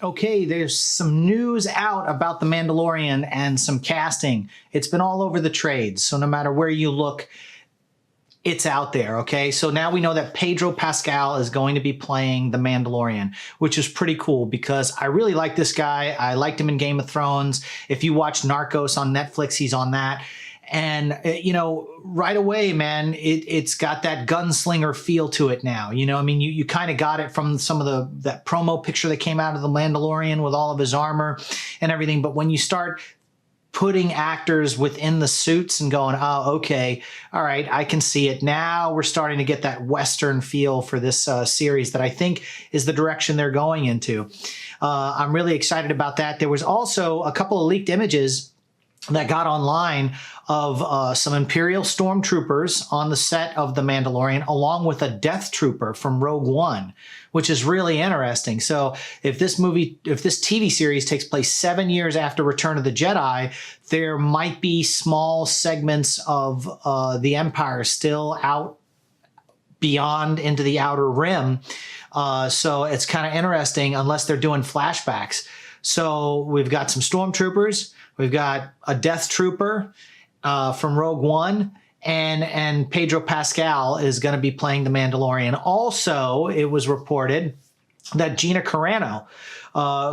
Okay, there's some news out about The Mandalorian and some casting. It's been all over the trades, so no matter where you look, it's out there, okay? So now we know that Pedro Pascal is going to be playing the Mandalorian, which is pretty cool because I really like this guy. I liked him in Game of Thrones. If you watch Narcos on Netflix, he's on that. And, you know, right away, man, it's got that gunslinger feel to it now. You know, I mean, you kind of got it from some of that promo picture that came out of the Mandalorian with all of his armor and everything. But when you start putting actors within the suits and going, oh, okay, all right, I can see it now. We're starting to get that Western feel for this series that I think is the direction they're going into. I'm really excited about that. There was also a couple of leaked images that got online of some Imperial Stormtroopers on the set of The Mandalorian, along with a Death Trooper from Rogue One, which is really interesting. So if this TV series takes place 7 years after Return of the Jedi, there might be small segments of the Empire still out beyond into the Outer Rim. So it's kind of interesting unless they're doing flashbacks. So we've got some Stormtroopers, we've got a Death Trooper from Rogue One, and Pedro Pascal is going to be playing the Mandalorian. Also, it was reported that Gina Carano,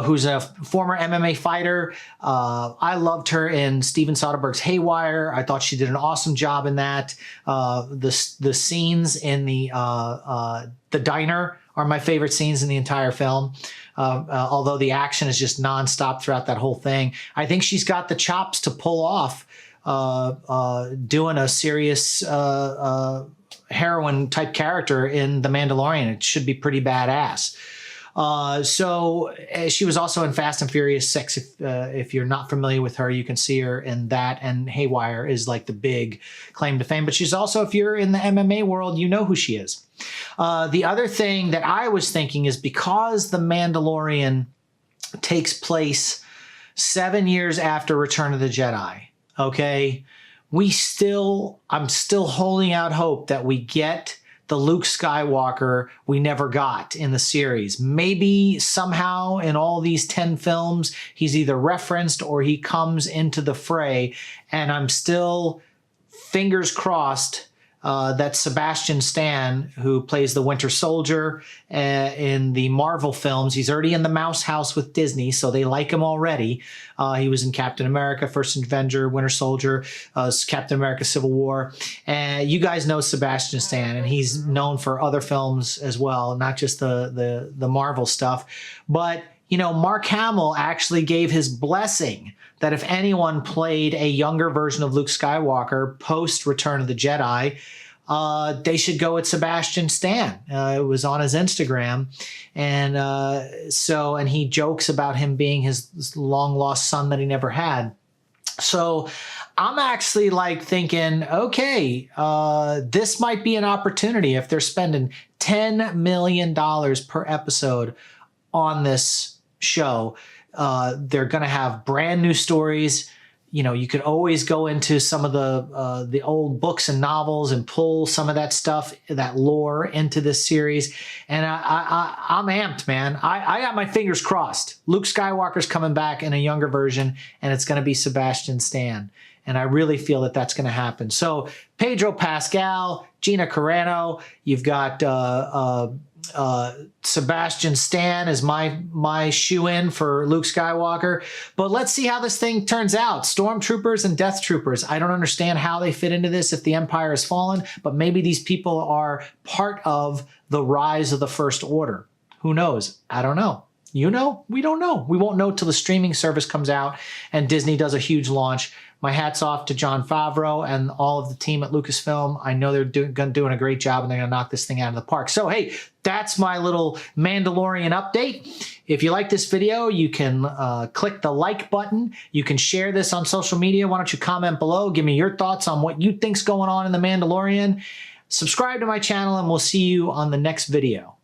who's a former MMA fighter, I loved her in Steven Soderbergh's Haywire. I thought she did an awesome job in that. The scenes in the diner are my favorite scenes in the entire film. Although the action is just nonstop throughout that whole thing. I think she's got the chops to pull off doing a serious heroine type character in The Mandalorian. It should be pretty badass. So she was also in Fast and Furious 6. If you're not familiar with her, you can see her in that, and Haywire is like the big claim to fame. But she's also, if you're in the MMA world, you know who she is. The other thing that I was thinking is because The Mandalorian takes place 7 years after Return of the Jedi, okay, I'm still holding out hope that we get the Luke Skywalker we never got in the series. Maybe somehow in all these 10 films, he's either referenced or he comes into the fray. And I'm still fingers crossed that Sebastian Stan, who plays the Winter Soldier in the Marvel films, he's already in the Mouse House with Disney, so they like him already. He was in Captain America, First Avenger, Winter Soldier, Captain America, Civil War. And you guys know Sebastian Stan, and he's known for other films as well, not just the Marvel stuff. But, you know, Mark Hamill actually gave his blessing that if anyone played a younger version of Luke Skywalker post Return of the Jedi, they should go with Sebastian Stan. It was on his Instagram. And he jokes about him being his long lost son that he never had. So I'm actually like thinking, okay, this might be an opportunity if they're spending $10 million per episode on this show. They're going to have brand new stories. You know, you could always go into some of the old books and novels and pull some of that stuff, that lore into this series. And I'm amped, man. I got my fingers crossed. Luke Skywalker's coming back in a younger version, and it's going to be Sebastian Stan. And I really feel that that's going to happen. So Pedro Pascal, Gina Carano, you've got Sebastian Stan is my shoe-in for Luke Skywalker. But let's see how this thing turns out. Stormtroopers and Death Troopers. I don't understand how they fit into this if the Empire has fallen, but maybe these people are part of the rise of the First Order. Who knows? I don't know. You know? We don't know. We won't know till the streaming service comes out and Disney does a huge launch. My hat's off to Jon Favreau and all of the team at Lucasfilm. I know they're doing a great job, and they're going to knock this thing out of the park. So, hey, that's my little Mandalorian update. If you like this video, you can click the like button. You can share this on social media. Why don't you comment below? Give me your thoughts on what you think's going on in The Mandalorian. Subscribe to my channel, and we'll see you on the next video.